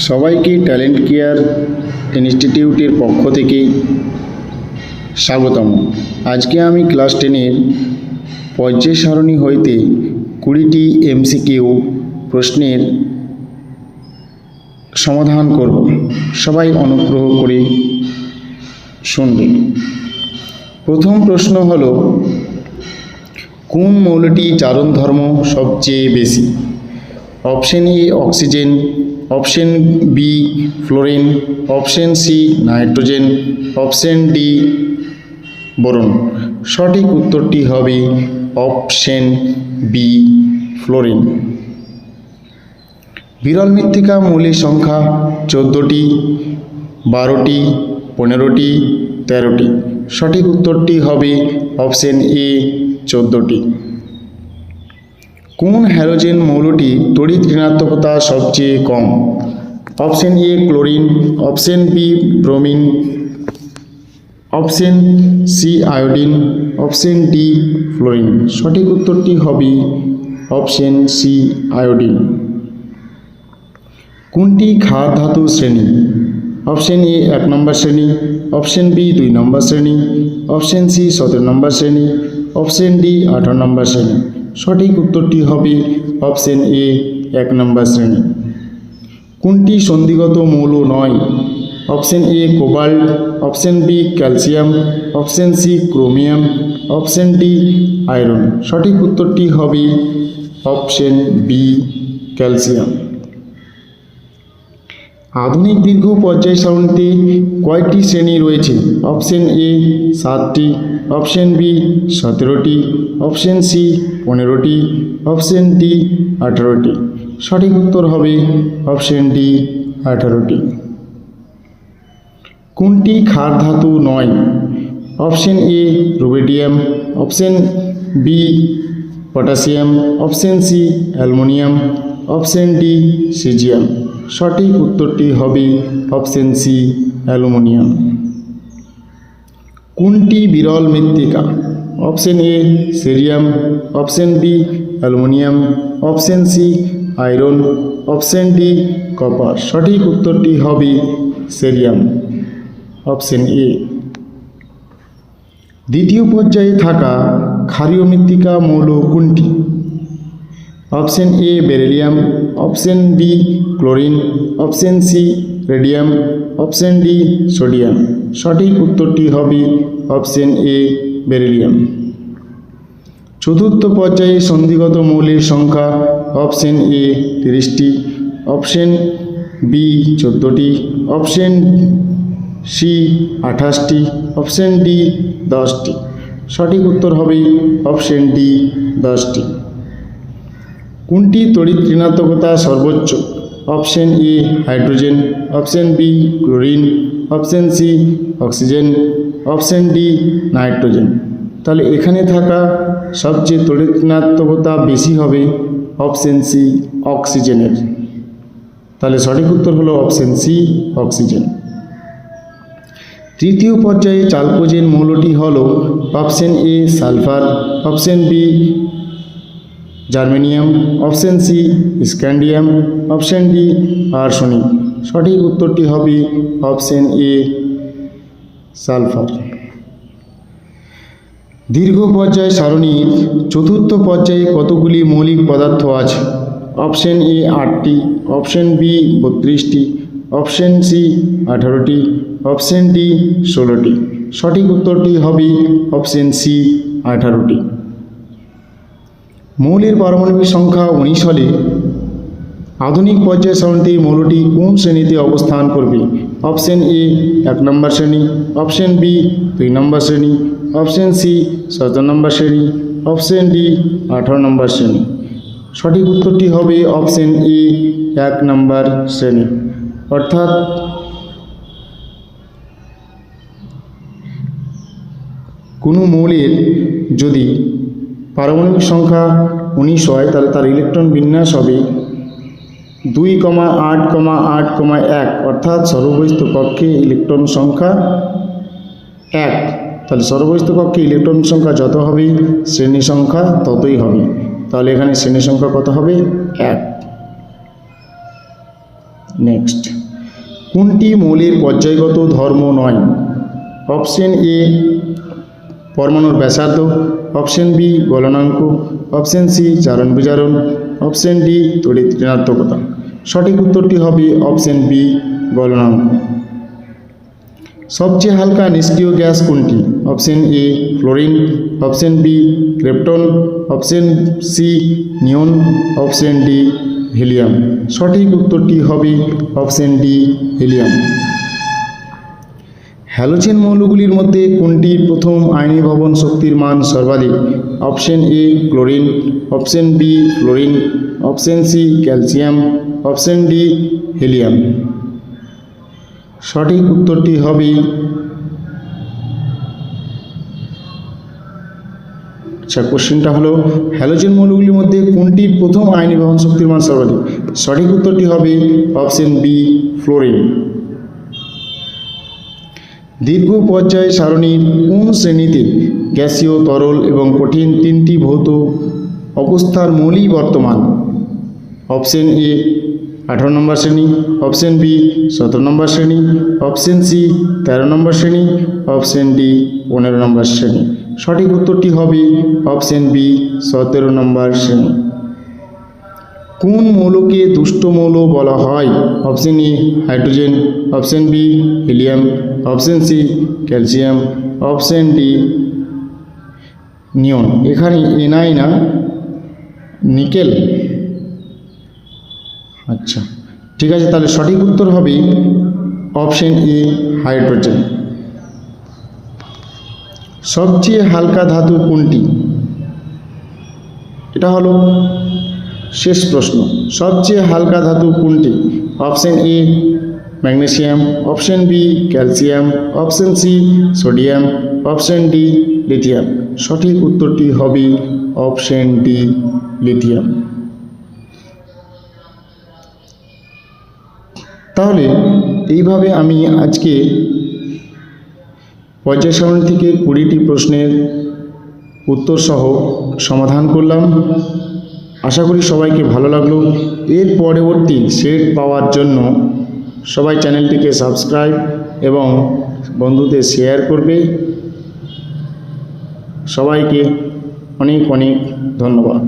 সবাইকে talent care ইনস্টিটিউটের পক্ষ থেকে স্বাগতম। আজকে আমি ক্লাস 10-এর পর্যায় সারণী হইতে 20টি এমসিকিউ প্রশ্নের সমাধান করব। সবাই অনুগ্রহ করে শুনবেন। প্রথম প্রশ্ন হল, কোন মৌলটি চারণ ধর্ম সবচেয়ে বেশি? Option A oxygen, option B fluorine, option C nitrogen, option D boron. সঠিক উত্তরটি হবে অপশন বি ফ্লোরিন। বিরল মৃত্তিকা মৌলের সংখ্যা 14টি, 12টি, 15টি, 13টি। সঠিক উত্তরটি হবে অপশন এ 14টি। কোন হ্যালোজেন মৌলটি তড়িৎ ঋণাত্মকতা সবচেয়ে কম? Option A chlorine, option B bromine, option C iodine, option D fluorine. সঠিক উত্তরটি হবে অপশন সি আয়োডিন। কোনটি ক্ষার ধাতু শ্রেণী? অপশন এ 1 নম্বর শ্রেণী, অপশন বি 2 নম্বর শ্রেণী, অপশন সি 17 নম্বর শ্রেণী, অপশন ডি 18 নম্বর শ্রেণী। সঠিক উত্তরটি হবে অপশন এ 1 নম্বর শ্রেণী। কোনটি সন্ধিগত মৌল নয়? Option A cobalt, option B calcium, option C chromium, option D iron. সঠিক উত্তরটি হবে অপশন বি ক্যালসিয়াম। আধুনিক দীর্ঘ পর্যায় সারণীতে কয়টি শ্রেণী রয়েছে? অপশন এ 7টি, অপশন বি 17টি, অপশন সি 15টি, অপশন ডি 18টি। সঠিক উত্তর হবে অপশন ডি 18টি। কোনটি ক্ষার ধাতু নয়? Option A rubidium, option B potassium, option C aluminium, option D caesium. সঠিক উত্তরটি হবে অপশন সি অ্যালুমিনিয়াম। কোনটি বিরল মৃত্তিকা? Option A cerium, option B aluminium, option C iron, option D copper. সঠিক উত্তরটি হবে সিরিয়াম, অপশন এ। দ্বিতীয় পর্যায়ে থাকা ক্ষারীয় মৃত্তিকা মৌল কোনটি? Option A beryllium, option B chlorine, option C radium, option D sodium. সঠিক উত্তরটি হবে অপশন এ বেরিলিয়াম। চতুর্থ পর্যায়ে সন্ধিগত মৌলের সংখ্যা? অপশন এ 30টি, অপশন বি 14টি, অপশন সি 28টি, অপশন ডি 10টি। সঠিক উত্তর হবে অপশন ডি 10টি। কোনটি তড়িৎ ঋণাত্মকতা সর্বোচ্চ? Option A hydrogen, option B chlorine, option C oxygen, option D nitrogen. তাহলে এখানে থাকা সবচেয়ে তড়িৎ ঋণাত্মকতা বেশি হবে অপশন সি অক্সিজেনের। তাহলে সঠিক উত্তর হলো অপশন সি অক্সিজেন। তৃতীয় পর্যায়ে চালকোজেন মৌলটি হল option A sulphur, option B germanium, option C scandium, option D arsenic. সঠিক উত্তরটি হবে অপশন এ সালফার। দীর্ঘ পর্যায় সারণীর চতুর্থ পর্যায়ে কতগুলি মৌলিক পদার্থ আছে? অপশন এ 8টি, অপশন বি 32টি, অপশন সি 18টি, অপশন ডি 16টি। সঠিক উত্তরটি হবে অপশন সি 18টি। মৌলের পারমাণবিক সংখ্যা 19 হলে আধুনিক পর্যায় সারণীতে মৌলটি কোন শ্রেণীতে অবস্থান করবে? অপশন এ 1 নম্বর শ্রেণী, অপশন বি 2 নম্বর শ্রেণী, অপশন সি 17 নম্বর শ্রেণী, অপশন ডি 18 নম্বর শ্রেণী। সঠিক উত্তরটি হবে অপশন এ 1 নম্বর শ্রেণী। অর্থাৎ কোনো মৌলের যদি পারমাণবিক সংখ্যা 19 হয় তাহলে তার ইলেকট্রন বিন্যাস হবে 2,8,8,1, অর্থাৎ সর্ববহিস্থ কক্ষে ইলেকট্রন সংখ্যা 1। তাহলে সর্ববহিস্থ কক্ষে ইলেকট্রন সংখ্যা যত হবে শ্রেণী সংখ্যা ততই হবে। তাহলে এখানে শ্রেণী সংখ্যা কত হবে? 1। নেক্সট, কোনটি মৌলের পর্যায়গত ধর্ম নয়? অপশন এ পরমাণুর ব্যাসার্ধ, অপশন বি গলনাঙ্ক, অপশন সি জারণ বিজারণ, অপশন ডি তড়িৎ ঋণাত্মকতা। সঠিক উত্তরটি হবে অপশন বি গলনাঙ্ক। সবচেয়ে হালকা নিষ্ক্রিয় গ্যাস কোনটি? Option A fluorine, option B krypton, option C neon, option D helium. সঠিক উত্তরটি হবে অপশন ডি হিলিয়াম। হ্যালোজেন মৌলগুলির মধ্যে কোনটির প্রথম আয়নীভবন শক্তির মান সর্বাধিক? Option A chlorine, option B fluorine, option C calcium, option D helium. সঠিক উত্তরটি হবে কোশ্চেনটা হলো হ্যালোজেন মৌলগুলির মধ্যে কোনটির প্রথম আয়নীভবন শক্তির মান সর্বাধিক? সঠিক উত্তরটি হবে অপশন বি ফ্লোরিন। দীর্ঘ পর্যায় সারণীর কোন শ্রেণীতে গ্যাসীয়, তরল এবং কঠিন তিনটি ভৌত অবস্থার মৌলই বর্তমান? অপশন এ 18 নম্বর শ্রেণী, অপশন বি 17 নম্বর শ্রেণী, অপশন সি 13 নম্বর শ্রেণী, অপশন ডি 15 নম্বর শ্রেণী। সঠিক উত্তরটি হবে অপশন বি 17 নম্বর শ্রেণী। কোন মৌলকে দুষ্ট মৌল বলা হয়? Option A hydrogen, option B helium, option C calcium, option D neon. এখানে এনআই না নিকেল। আচ্ছা ঠিক আছে, তাহলে সঠিক উত্তর হবে অপশন এ হাইড্রোজেন। সবচেয়ে হালকা ধাতু কোনটি? এটা হলো শেষ প্রশ্ন। সবচেয়ে হালকা ধাতু কোনটি? Option A magnesium, option B calcium, option C sodium, option D lithium. সঠিক উত্তরটি হবে অপশন ডি লিথিয়াম। তাহলে এইভাবে আমি আজকে পর্যায় সারণী থেকে 20টি প্রশ্নের উত্তর সহ সমাধান করলাম। আশা করি সবাইকে ভালো লাগলো। এর পরবর্তী সেট পাওয়ার জন্য সবাই চ্যানেলটিকে সাবস্ক্রাইব এবং বন্ধুদের শেয়ার করবে। সবাইকে অনেক অনেক ধন্যবাদ।